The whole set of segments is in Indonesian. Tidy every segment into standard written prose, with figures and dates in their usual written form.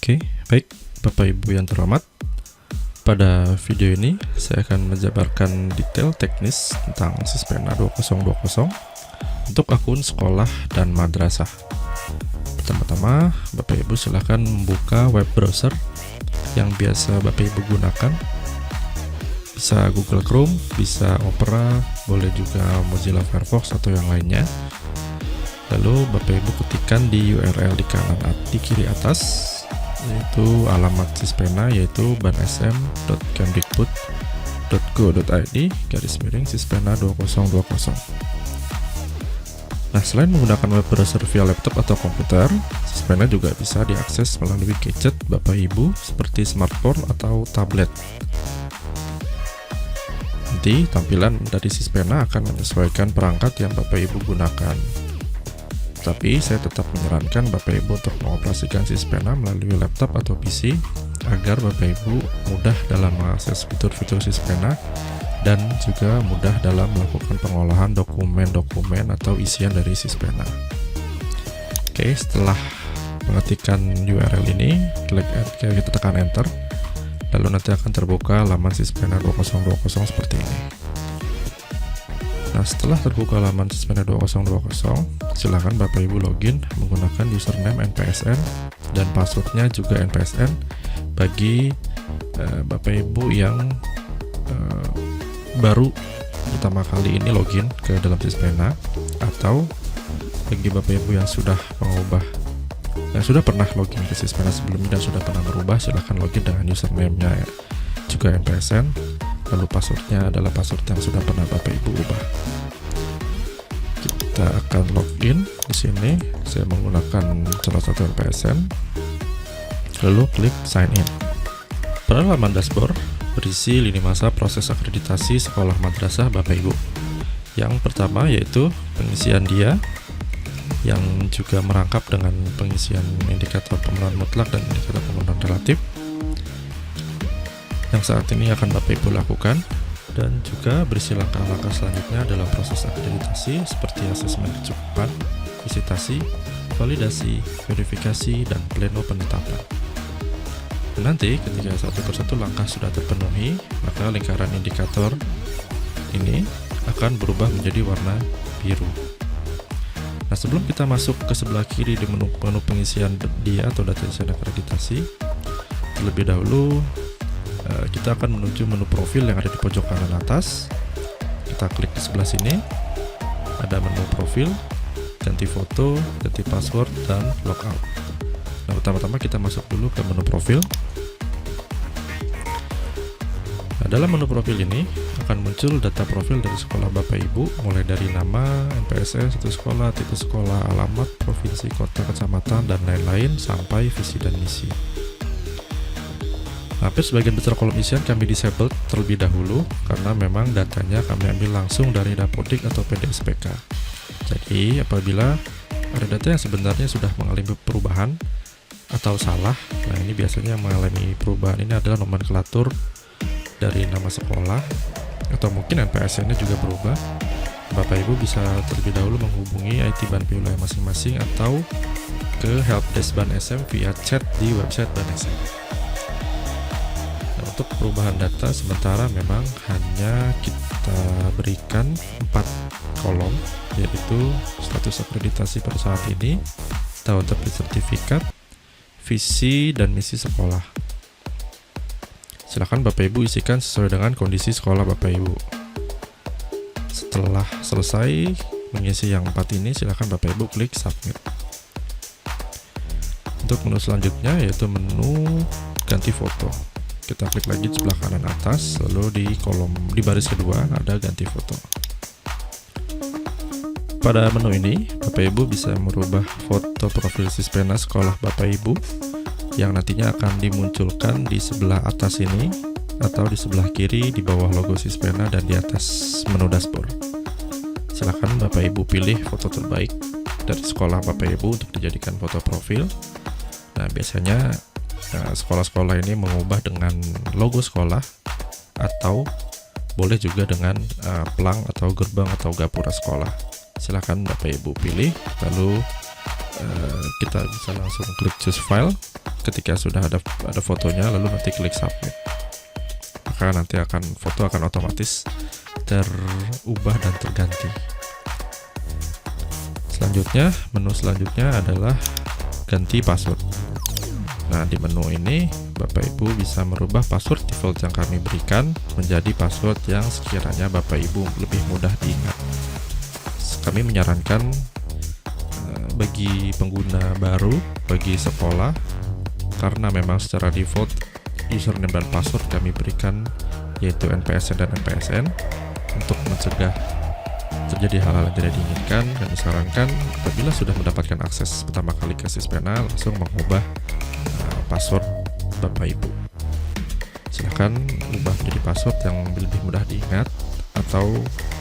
Oke, baik Bapak Ibu yang terhormat. Pada video ini saya akan menjabarkan detail teknis tentang Sispena 2020 untuk akun sekolah dan madrasah. Pertama-tama, Bapak Ibu silahkan membuka web browser yang biasa Bapak Ibu gunakan. Bisa Google Chrome, bisa Opera, boleh juga Mozilla Firefox atau yang lainnya. Lalu Bapak Ibu ketikkan di URL di kiri atas, yaitu alamat Sispena, yaitu bansm.kemdikbud.go.id/Sispena 2020. Nah, selain menggunakan web browser via laptop atau komputer, Sispena juga bisa diakses melalui gadget Bapak Ibu seperti smartphone atau tablet. Nanti tampilan dari Sispena akan menyesuaikan perangkat yang Bapak Ibu gunakan. Tapi saya tetap menyarankan Bapak Ibu untuk mengoperasikan Sispena melalui laptop atau PC agar Bapak Ibu mudah dalam mengakses fitur-fitur Sispena dan juga mudah dalam melakukan pengolahan dokumen-dokumen atau isian dari Sispena. Oke, setelah mengetikkan URL ini, kita tekan enter, lalu nanti akan terbuka laman Sispena 2020 seperti ini. Nah, setelah terbuka laman Sispena 2020, silakan Bapak Ibu login menggunakan username NPSN dan passwordnya juga NPSN bagi Bapak Ibu yang baru pertama kali ini login ke dalam Sispena, atau bagi Bapak Ibu yang sudah pernah login ke Sispena sebelumnya dan sudah pernah berubah, silahkan login dengan username-nya juga NPSN. Lalu passwordnya adalah password yang sudah pernah Bapak Ibu ubah. Kita akan login di sini. Saya menggunakan salah satu NPSN. Lalu klik sign in. Pada laman dashboard berisi lini masa proses akreditasi sekolah madrasah Bapak Ibu. Yang pertama yaitu pengisian dia, yang juga merangkap dengan pengisian indikator pemenuhan mutlak dan indikator pemenuhan relatif, yang saat ini akan Bapak Ibu lakukan, dan juga berisi langkah-langkah selanjutnya dalam proses akreditasi seperti asesmen kecukupan, visitasi, validasi, verifikasi, dan pleno penetapan. Dan nanti ketika satu persatu langkah sudah terpenuhi, maka lingkaran indikator ini akan berubah menjadi warna biru. Nah, sebelum kita masuk ke sebelah kiri di menu pengisian dia atau data isian akreditasi, terlebih dahulu kita akan menuju menu profil yang ada di pojok kanan atas. Kita klik di sebelah sini, ada menu profil, ganti foto, ganti password, dan logout. Nah, pertama-tama kita masuk dulu ke menu profil. Nah, dalam menu profil ini akan muncul data profil dari sekolah Bapak Ibu, mulai dari nama, NPSN, satu sekolah, titik sekolah, alamat, provinsi, kota, kecamatan, dan lain-lain, sampai visi dan misi. Hampir sebagian besar kolom isian kami disable terlebih dahulu karena memang datanya kami ambil langsung dari Dapodik atau PDSPK. Jadi apabila ada data yang sebenarnya sudah mengalami perubahan atau salah, nah ini biasanya mengalami perubahan ini adalah nomenklatur dari nama sekolah atau mungkin NPSN-nya juga berubah, Bapak Ibu bisa terlebih dahulu menghubungi IT Banpi wilayah masing-masing atau ke helpdesk Ban SM via chat di website Ban SM. Untuk perubahan data sementara memang hanya kita berikan 4 kolom, yaitu status akreditasi pada saat ini, tahun terbit sertifikat, visi dan misi sekolah. Silakan Bapak Ibu isikan sesuai dengan kondisi sekolah Bapak Ibu. Setelah selesai mengisi yang 4 ini, silakan Bapak Ibu klik submit. Untuk menu selanjutnya yaitu menu ganti foto. Kita klik lagi di sebelah kanan atas, lalu di baris kedua ada ganti foto. Pada menu ini, Bapak Ibu bisa merubah foto profil Sispena sekolah Bapak Ibu yang nantinya akan dimunculkan di sebelah atas ini atau di sebelah kiri di bawah logo Sispena dan di atas menu dashboard. Silakan Bapak Ibu pilih foto terbaik dari sekolah Bapak Ibu untuk dijadikan foto profil. Nah, biasanya sekolah-sekolah ini mengubah dengan logo sekolah atau boleh juga dengan pelang atau gerbang atau gapura sekolah. Silakan Bapak Ibu pilih, lalu kita bisa langsung klik choose file. Ketika sudah ada fotonya, lalu nanti klik submit, maka nanti foto akan otomatis terubah dan terganti. Selanjutnya, menu selanjutnya adalah ganti password. Nah, di menu ini Bapak Ibu bisa merubah password default yang kami berikan menjadi password yang sekiranya Bapak Ibu lebih mudah diingat. Kami menyarankan bagi pengguna baru, bagi sekolah, karena memang secara default username dan password kami berikan yaitu NPSN dan MPSN. Untuk mencegah terjadi hal-hal yang tidak diinginkan, kami sarankan apabila sudah mendapatkan akses pertama kali ke Sispena, langsung mengubah password Bapak Ibu. Silahkan ubah menjadi password yang lebih mudah diingat, atau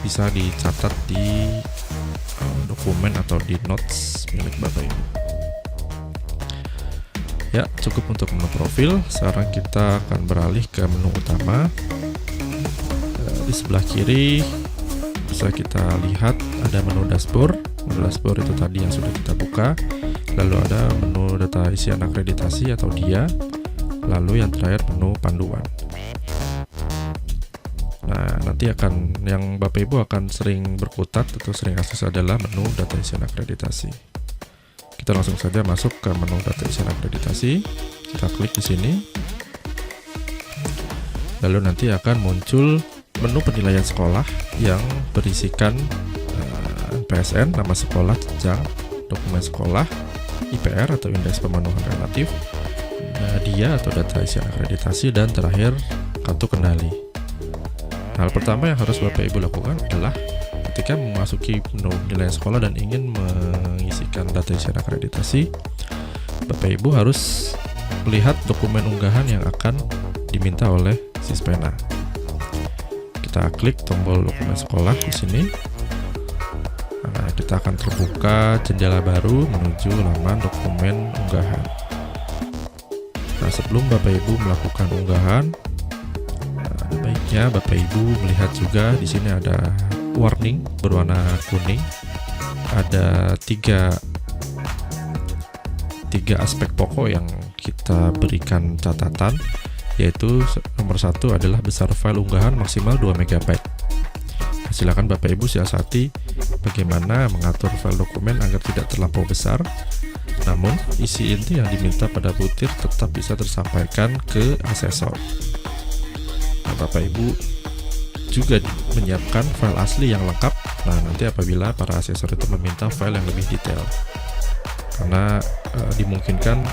bisa dicatat di dokumen atau di notes milik Bapak Ibu. Ya, cukup untuk menu profil. Sekarang kita akan beralih ke menu utama. Di sebelah kiri bisa kita lihat ada menu dashboard. Menu dashboard itu tadi yang sudah kita buka. Lalu ada menu data isian akreditasi atau DIA. Lalu yang terakhir menu panduan. Nah, nanti yang Bapak Ibu akan sering berkutat atau sering akses adalah menu data isian akreditasi. Kita langsung saja masuk ke menu data isian akreditasi. Kita klik di sini. Lalu nanti akan muncul menu penilaian sekolah yang berisikan PSN, nama sekolah, jenjang, dokumen sekolah, IPR atau indeks pemenuhan relatif, DIA atau data isian akreditasi, dan terakhir kartu kendali. Hal pertama yang harus Bapak Ibu lakukan adalah ketika memasuki menu penilaian sekolah dan ingin mengisikan data isian akreditasi, Bapak Ibu harus melihat dokumen unggahan yang akan diminta oleh Sispena. Kita klik tombol dokumen sekolah di sini. Nah, kita akan terbuka jendela baru menuju laman dokumen unggahan. Nah, sebelum Bapak Ibu melakukan unggahan, baiknya Bapak Ibu melihat juga di sini ada warning berwarna kuning. Ada tiga aspek pokok yang kita berikan catatan, yaitu nomor 1 adalah besar file unggahan maksimal 2 MB. Silakan Bapak Ibu siasati bagaimana mengatur file dokumen agar tidak terlampau besar, namun isi inti yang diminta pada butir tetap bisa tersampaikan ke asesor. Nah, Bapak Ibu juga menyiapkan file asli yang lengkap. Nah, nanti apabila para asesor itu meminta file yang lebih detail, karena dimungkinkan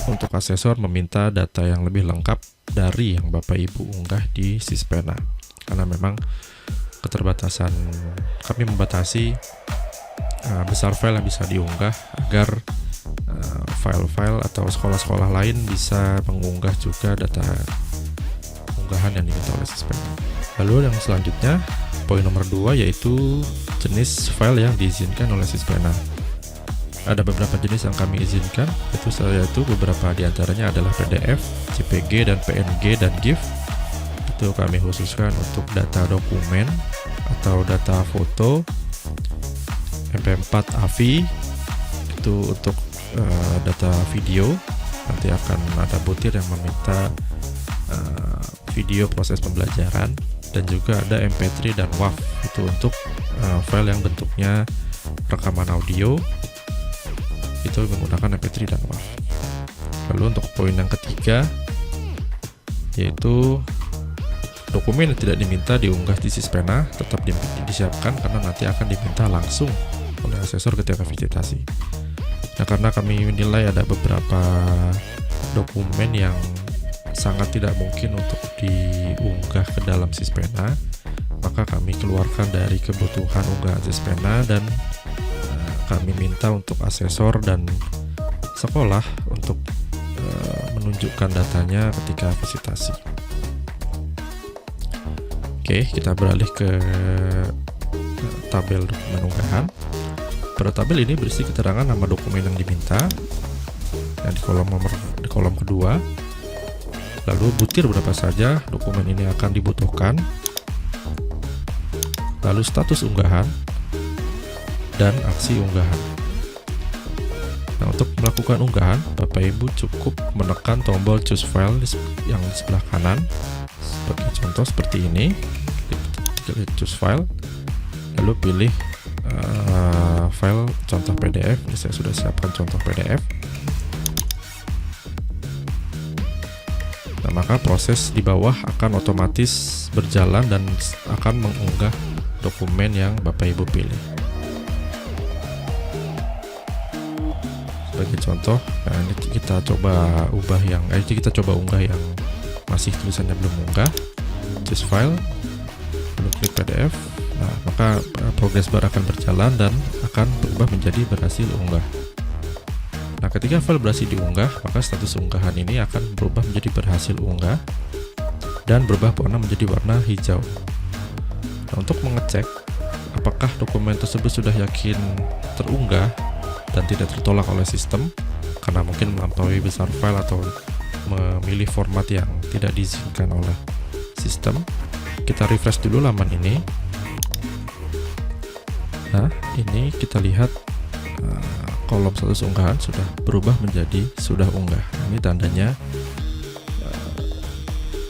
untuk asesor meminta data yang lebih lengkap dari yang Bapak Ibu unggah di Sispena, karena memang keterbatasan kami membatasi besar file yang bisa diunggah agar file-file atau sekolah-sekolah lain bisa mengunggah juga data unggahan yang diminta oleh Sispena. Lalu yang selanjutnya, poin nomor 2, yaitu jenis file yang diizinkan oleh Sispena. Ada beberapa jenis yang kami izinkan, yaitu beberapa diantaranya adalah PDF, JPG, dan PNG, dan GIF. Itu kami khususkan untuk data dokumen atau data foto. MP4 AVI itu untuk data video. Nanti akan ada butir yang meminta video proses pembelajaran, dan juga ada MP3 dan WAV itu untuk file yang bentuknya rekaman audio, itu menggunakan MP3 dan WAV. Lalu untuk poin yang ketiga, yaitu dokumen yang tidak diminta diunggah di Sispena tetap disiapkan karena nanti akan diminta langsung oleh asesor ketika visitasi. Nah, karena kami menilai ada beberapa dokumen yang sangat tidak mungkin untuk diunggah ke dalam Sispena, maka kami keluarkan dari kebutuhan unggahan Sispena dan kami minta untuk asesor dan sekolah untuk menunjukkan datanya ketika visitasi. Oke, kita beralih ke tabel dokumen unggahan. Pada tabel ini berisi keterangan nama dokumen yang diminta. Nah, di kolom kedua, lalu butir berapa saja dokumen ini akan dibutuhkan, lalu status unggahan, dan aksi unggahan. Nah, untuk melakukan unggahan, Bapak Ibu cukup menekan tombol choose file yang di sebelah kanan. Sebagai contoh seperti ini, klik choose file, lalu pilih file contoh PDF. Ini saya sudah siapkan contoh PDF. Nah, maka proses di bawah akan otomatis berjalan dan akan mengunggah dokumen yang Bapak Ibu pilih. Sebagai contoh, nah ini kita coba unggah yang masih tulisannya belum unggah. Choose file, lalu klik PDF. Nah, maka progress bar akan berjalan dan akan berubah menjadi berhasil unggah. Nah, ketika file berhasil diunggah, maka status unggahan ini akan berubah menjadi berhasil unggah dan berubah warna menjadi warna hijau. Nah, untuk mengecek apakah dokumen tersebut sudah yakin terunggah dan tidak tertolak oleh sistem karena mungkin melampaui besar file atau memilih format yang tidak diizinkan oleh sistem, kita refresh dulu laman ini. Nah, ini kita lihat kolom status unggahan sudah berubah menjadi sudah unggah. Ini tandanya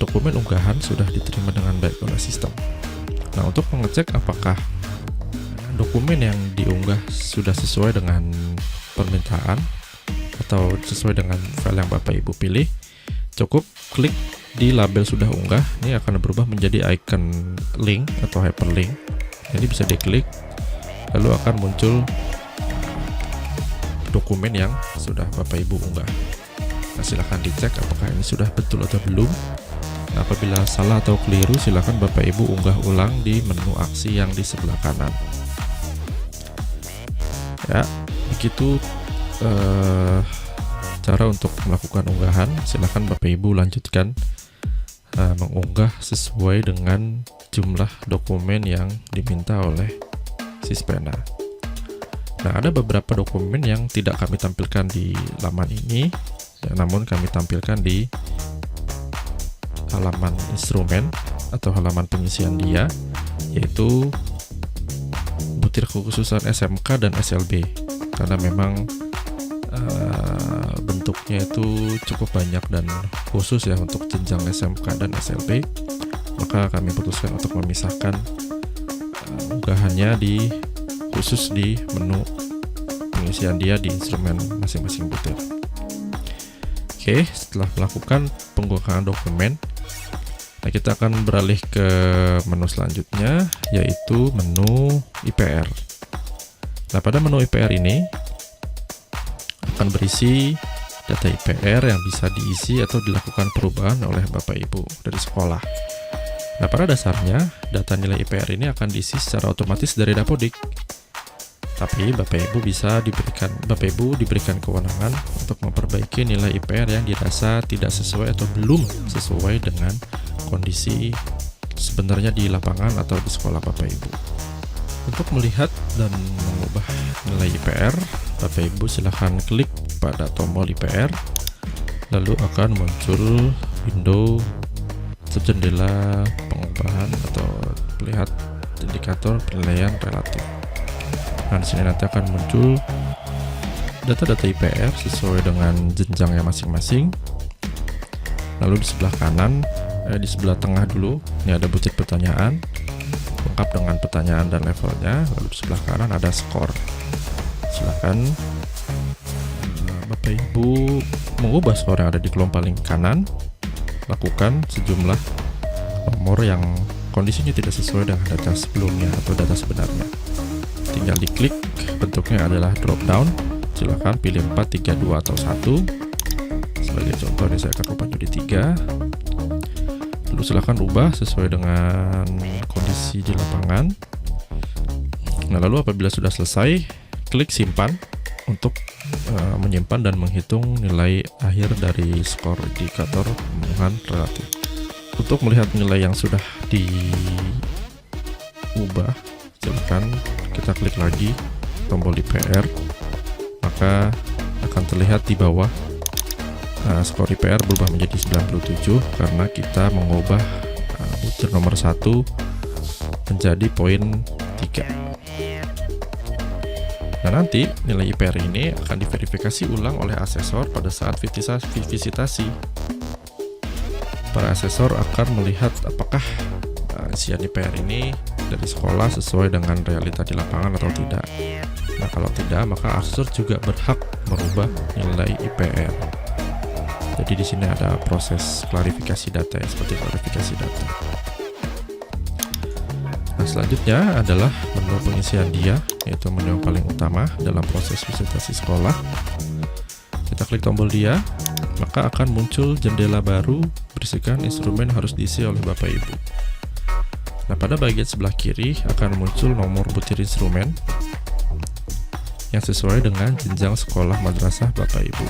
dokumen unggahan sudah diterima dengan baik oleh sistem. Nah, untuk mengecek apakah dokumen yang diunggah sudah sesuai dengan permintaan atau sesuai dengan file yang Bapak Ibu pilih, cukup klik di label sudah unggah. Ini akan berubah menjadi icon link atau hyperlink. Ini bisa diklik, lalu akan muncul dokumen yang sudah Bapak Ibu unggah. Nah, silahkan dicek apakah ini sudah betul atau belum. Nah, apabila salah atau keliru, silahkan Bapak Ibu unggah ulang di menu aksi yang di sebelah kanan. Ya, begitu cara untuk melakukan unggahan. Silahkan Bapak Ibu lanjutkan mengunggah sesuai dengan jumlah dokumen yang diminta oleh Sispena. Nah, ada beberapa dokumen yang tidak kami tampilkan di laman ini, ya, namun kami tampilkan di halaman instrumen atau halaman pengisian dia, yaitu butir kekhususan SMK dan SLB. Karena memang bentuknya itu cukup banyak dan khusus ya untuk jenjang SMK dan SLB, maka kami putuskan untuk memisahkan unggahannya khusus di menu pengisian dia di instrumen masing-masing butir. Oke, setelah melakukan pengunggahan dokumen, nah kita akan beralih ke menu selanjutnya, yaitu menu IPR. Nah, pada menu IPR ini akan berisi data IPR yang bisa diisi atau dilakukan perubahan oleh Bapak Ibu dari sekolah. Nah, pada dasarnya data nilai IPR ini akan diisi secara otomatis dari Dapodik. Tapi Bapak Ibu diberikan kewenangan untuk memperbaiki nilai IPR yang dirasa tidak sesuai atau belum sesuai dengan kondisi sebenarnya di lapangan atau di sekolah Bapak Ibu. Untuk melihat dan mengubah nilai IPR, Bapak Ibu silahkan klik pada tombol IPR, lalu akan muncul window jendela pengubahan atau melihat indikator penilaian relatif. Nah, di sini nanti akan muncul data-data IPR sesuai dengan jenjangnya masing-masing. Lalu di sebelah kanan, di sebelah tengah dulu, ini ada butir pertanyaan, lengkap dengan pertanyaan dan levelnya. Lalu di sebelah kanan ada skor. Silakan Bapak Ibu mengubah skor yang ada di kolom paling kanan. Lakukan sejumlah nomor yang kondisinya tidak sesuai dengan data sebelumnya atau data sebenarnya. Tinggal diklik, bentuknya adalah drop down. Silakan pilih 4, 3, 2 atau 1. Sebagai contoh ini saya akan ubah jadi 3. Lalu silakan ubah sesuai dengan kondisi di lapangan. Nah, lalu apabila sudah selesai, klik simpan untuk menyimpan dan menghitung nilai akhir dari skor indikator pemenuhan relatif. Untuk melihat nilai yang sudah diubah, silakan kita klik lagi tombol IPR, maka akan terlihat di bawah skor IPR berubah menjadi 97 karena kita mengubah butir nomor 1 menjadi poin 3. Nah, Nah, nanti nilai IPR ini akan diverifikasi ulang oleh asesor pada saat visitasi. Para asesor akan melihat apakah isian IPR ini dari sekolah sesuai dengan realita di lapangan atau tidak. Nah, kalau tidak, maka asesor juga berhak merubah nilai IPR. Jadi di sini ada proses klarifikasi data, seperti klarifikasi data. Nah, selanjutnya adalah menu pengisian dia, yaitu menu yang paling utama dalam proses visitasi sekolah. Kita klik tombol dia, maka akan muncul jendela baru berisikan instrumen harus diisi oleh Bapak Ibu. Nah, pada bagian sebelah kiri akan muncul nomor butir instrumen yang sesuai dengan jenjang sekolah madrasah Bapak Ibu.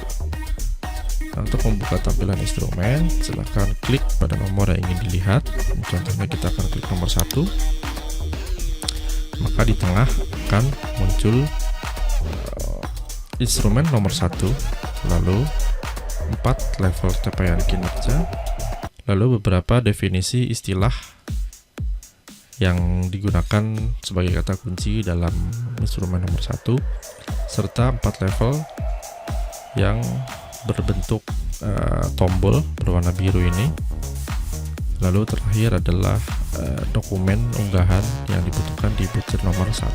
Nah, untuk membuka tampilan instrumen, silahkan klik pada nomor yang ingin dilihat. Contohnya kita akan klik nomor 1. Maka di tengah akan muncul instrumen nomor 1, lalu 4 level capaian kinerja, lalu beberapa definisi istilah yang digunakan sebagai kata kunci dalam instrumen nomor 1, serta 4 level yang berbentuk tombol berwarna biru ini. Lalu terakhir adalah dokumen unggahan yang dibutuhkan di butir nomor 1.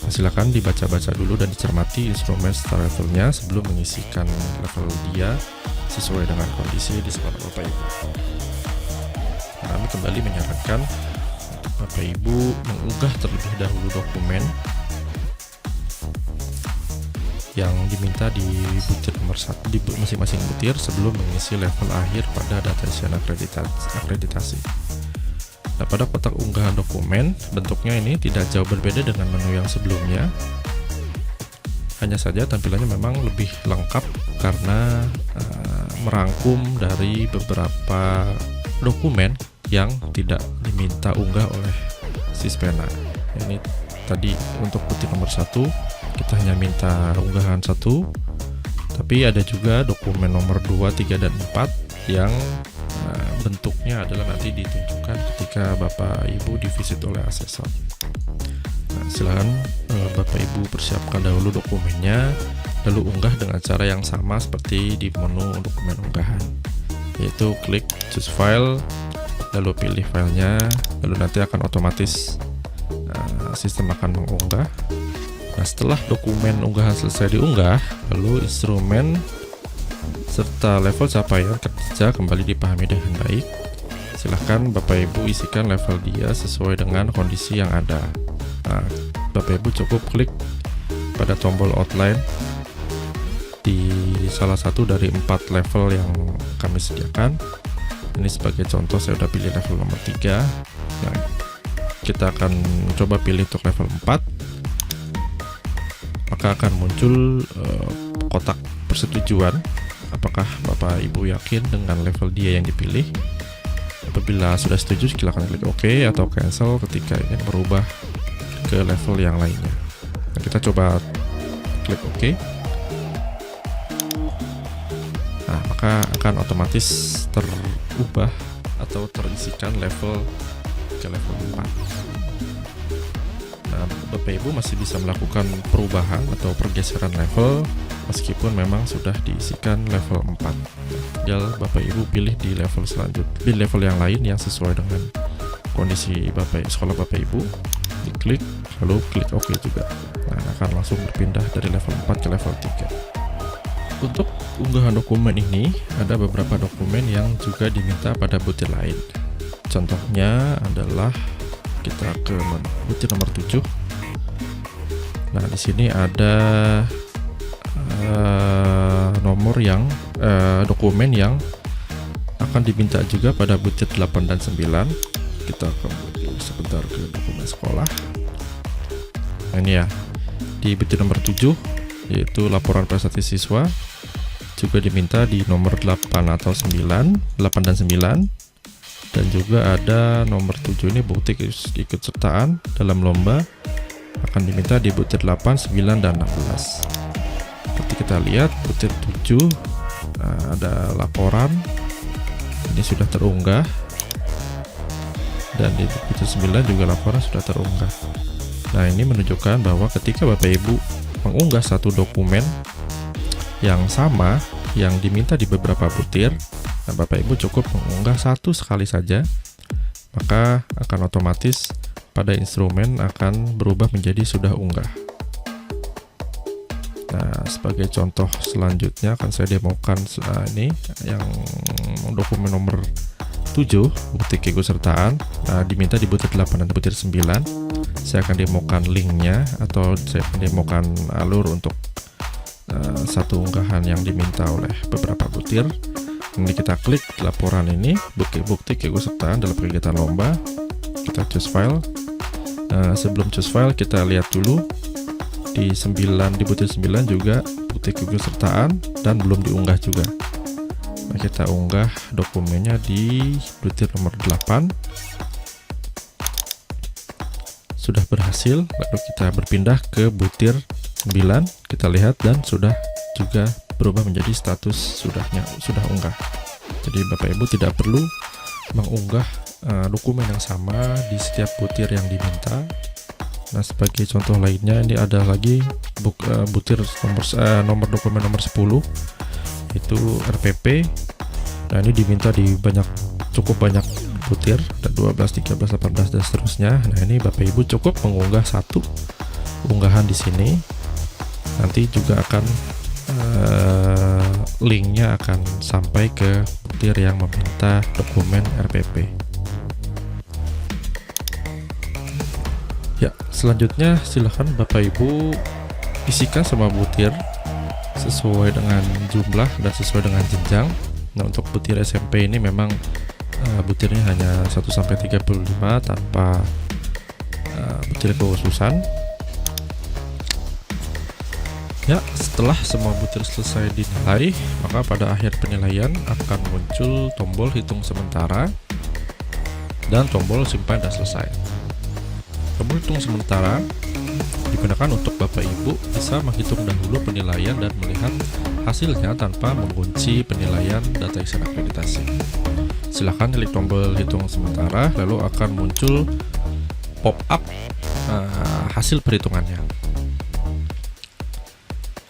Nah, silakan dibaca-baca dulu dan dicermati instrumen serta levelnya sebelum mengisikan level dia sesuai dengan kondisi di sekolah Bapak Ibu. Nah, kami kembali menyarankan Bapak Ibu mengunggah terlebih dahulu dokumen yang diminta di butir nomor 1 di masing-masing butir sebelum mengisi level akhir pada data isian akreditasi. Nah, pada kotak unggahan dokumen, bentuknya ini tidak jauh berbeda dengan menu yang sebelumnya. Hanya saja tampilannya memang lebih lengkap karena merangkum dari beberapa dokumen yang tidak diminta unggah oleh Sispena. Ini tadi untuk butir nomor 1 kita hanya minta unggahan 1, tapi ada juga dokumen nomor 2, 3, dan 4 yang bentuknya adalah nanti ditunjukkan ketika Bapak Ibu divisit oleh asesor. Nah, silakan Bapak Ibu persiapkan dahulu dokumennya, lalu unggah dengan cara yang sama seperti di menu dokumen unggahan, yaitu klik choose file, lalu pilih filenya, lalu nanti akan otomatis sistem akan mengunggah. Nah, setelah dokumen unggahan selesai diunggah, lalu instrumen serta level capaian kerja kembali dipahami dengan baik. Silahkan Bapak Ibu isikan level dia sesuai dengan kondisi yang ada. Nah, Bapak Ibu cukup klik pada tombol outline di salah satu dari 4 level yang kami sediakan. Ini sebagai contoh saya sudah pilih level nomor 3. Nah, kita akan coba pilih untuk level 4. Maka akan muncul kotak persetujuan apakah Bapak Ibu yakin dengan level dia yang dipilih. Apabila sudah setuju, silakan klik OK atau cancel ketika ingin merubah ke level yang lainnya. Nah, kita coba klik OK. Nah, maka akan otomatis terubah atau terisikan level ke level 4. Nah, Bapak Ibu masih bisa melakukan perubahan atau pergeseran level meskipun memang sudah diisikan level 4. Tinggal Bapak Ibu pilih di level selanjutnya, di level yang lain yang sesuai dengan kondisi sekolah Bapak Ibu, diklik lalu klik OK juga. Nah, akan langsung berpindah dari level 4 ke level 3. Untuk unggahan dokumen ini ada beberapa dokumen yang juga diminta pada butir lain. Contohnya adalah kita ke butir nomor 7. Nah, di sini ada nomor yang dokumen yang akan diminta juga pada butir 8 dan 9. Kita kembali sebentar ke dokumen sekolah. Nah, ini ya, di butir nomor 7 yaitu laporan prestasi siswa, juga diminta di nomor 8 atau 9, 8 dan 9. Dan juga ada nomor 7 ini bukti keikutsertaan dalam lomba, akan diminta di butir 8, 9, dan 16. Seperti kita lihat butir 7 ada laporan, ini sudah terunggah, dan di butir 9 juga laporan sudah terunggah. Nah, ini menunjukkan bahwa ketika Bapak Ibu mengunggah satu dokumen yang sama yang diminta di beberapa butir, nah Bapak Ibu cukup mengunggah satu sekali saja, maka akan otomatis pada instrumen akan berubah menjadi sudah unggah. Nah, sebagai contoh selanjutnya akan saya demokan ini yang dokumen nomor 7, bukti keikutsertaan. Nah, diminta di butir 8 dan butir 9. Saya akan demokan linknya, atau saya akan demokan alur untuk satu unggahan yang diminta oleh beberapa butir. Ini kita klik laporan ini, bukti keikutsertaan dalam kegiatan lomba. Kita choose file. Sebelum choose file, kita lihat dulu di butir 9 juga bukti keikutsertaan dan belum diunggah juga. Nah, kita unggah dokumennya di butir nomor 8. Sudah berhasil, lalu kita berpindah ke butir 9, kita lihat dan sudah juga berubah menjadi status sudah unggah. Jadi Bapak Ibu tidak perlu mengunggah dokumen yang sama di setiap butir yang diminta. Nah, sebagai contoh lainnya, ini ada lagi butir nomor dokumen nomor 10, itu RPP. Nah, ini diminta di cukup banyak butir, ada 12, 13, 18 dan seterusnya. Nah, ini Bapak Ibu cukup mengunggah satu unggahan di sini. Nanti juga akan linknya akan sampai ke butir yang meminta dokumen RPP. Ya, selanjutnya silahkan Bapak Ibu isikan semua butir sesuai dengan jumlah dan sesuai dengan jenjang. Nah, untuk butir SMP ini memang butirnya hanya 1-35 tanpa butir kekhususan. Ya, setelah semua butir selesai dinilai, maka pada akhir penilaian akan muncul tombol hitung sementara dan tombol simpan dan selesai. Tombol hitung sementara digunakan untuk Bapak Ibu bisa menghitung dahulu penilaian dan melihat hasilnya tanpa mengunci penilaian data Xen akreditasi. Silahkan klik tombol hitung sementara, lalu akan muncul pop-up hasil perhitungannya.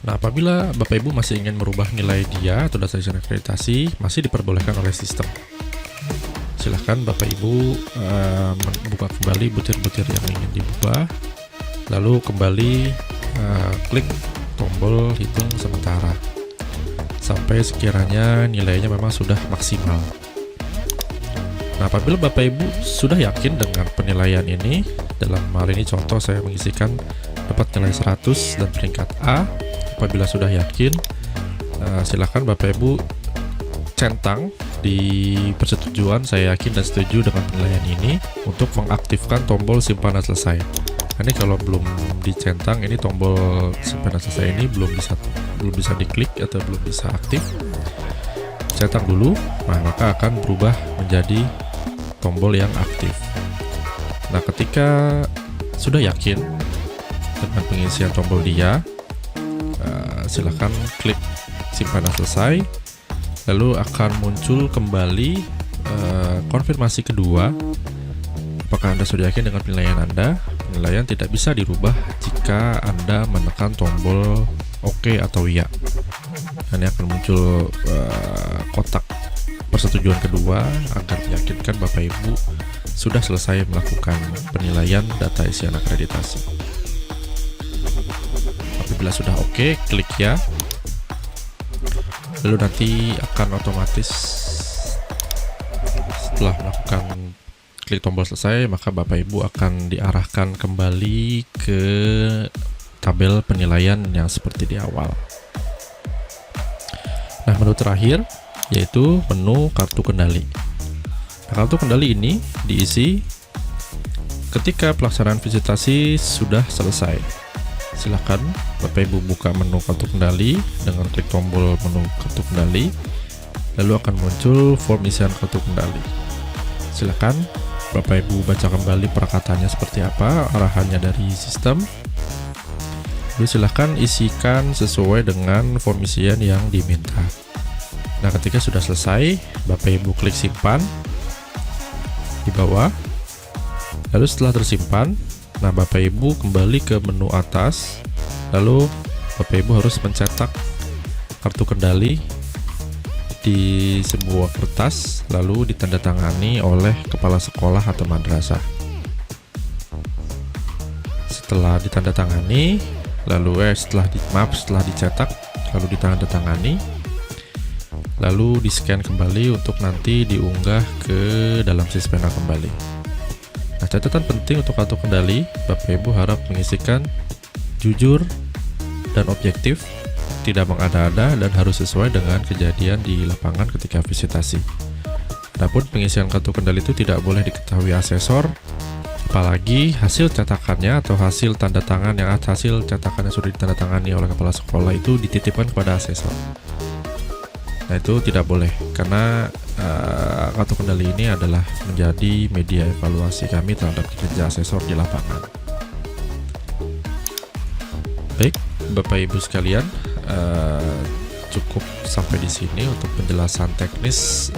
Nah, apabila Bapak Ibu masih ingin merubah nilai dia atau data Xen akreditasi, masih diperbolehkan oleh sistem. Silahkan Bapak Ibu membuka kembali butir-butir yang ingin diubah, lalu kembali klik tombol hitung sementara sampai sekiranya nilainya memang sudah maksimal. Nah, apabila Bapak Ibu sudah yakin dengan penilaian ini, dalam hal ini contoh saya mengisikan dapat nilai 100 dan peringkat A. Apabila sudah yakin, silakan Bapak Ibu centang di persetujuan saya yakin dan setuju dengan penilaian ini untuk mengaktifkan tombol simpanan selesai. Ini kalau belum dicentang, ini tombol simpanan selesai ini belum bisa diklik atau belum bisa aktif. Centang dulu, maka akan berubah menjadi tombol yang aktif. Nah, ketika sudah yakin dengan pengisian tombol dia, silahkan klik simpanan selesai, lalu akan muncul kembali konfirmasi kedua. Apakah Anda sudah yakin dengan penilaian Anda? Penilaian tidak bisa dirubah jika Anda menekan tombol OK atau ya. Ini akan muncul kotak persetujuan kedua agar meyakinkan Bapak Ibu sudah selesai melakukan penilaian data Xen akreditasi. Apabila sudah OK, klik ya. Lalu nanti akan otomatis setelah melakukan klik tombol selesai, maka Bapak Ibu akan diarahkan kembali ke tabel penilaian yang seperti di awal. Nah, menu terakhir yaitu menu kartu kendali. Nah, kartu kendali ini diisi ketika pelaksanaan visitasi sudah selesai. Silakan Bapak Ibu buka menu kartu kendali dengan klik tombol menu kartu kendali, lalu akan muncul form isian kartu kendali. Silakan Bapak Ibu baca kembali perkataannya seperti apa, arahannya dari sistem. Lalu silakan isikan sesuai dengan form isian yang diminta. Nah, ketika sudah selesai, Bapak Ibu klik simpan di bawah. Lalu setelah tersimpan, Nah, Bapak Ibu kembali ke menu atas, lalu Bapak Ibu harus mencetak kartu kendali di sebuah kertas, lalu ditandatangani oleh kepala sekolah atau madrasah. Setelah ditandatangani, setelah dicetak, lalu ditandatangani, lalu di-scan kembali untuk nanti diunggah ke dalam Sispena kembali. Nah, catatan penting untuk kartu kendali, Bapak Ibu harap mengisikan jujur dan objektif, tidak mengada-ada, dan harus sesuai dengan kejadian di lapangan ketika visitasi. Adapun pengisian kartu kendali itu tidak boleh diketahui asesor, apalagi hasil cetakannya atau hasil tanda tangan hasil cetakan yang sudah ditandatangani oleh kepala sekolah itu dititipkan kepada asesor. Nah, itu tidak boleh, karena kartu kendali ini adalah menjadi media evaluasi kami terhadap kinerja asesor di lapangan. Baik, Bapak Ibu sekalian, cukup sampai di sini untuk penjelasan teknis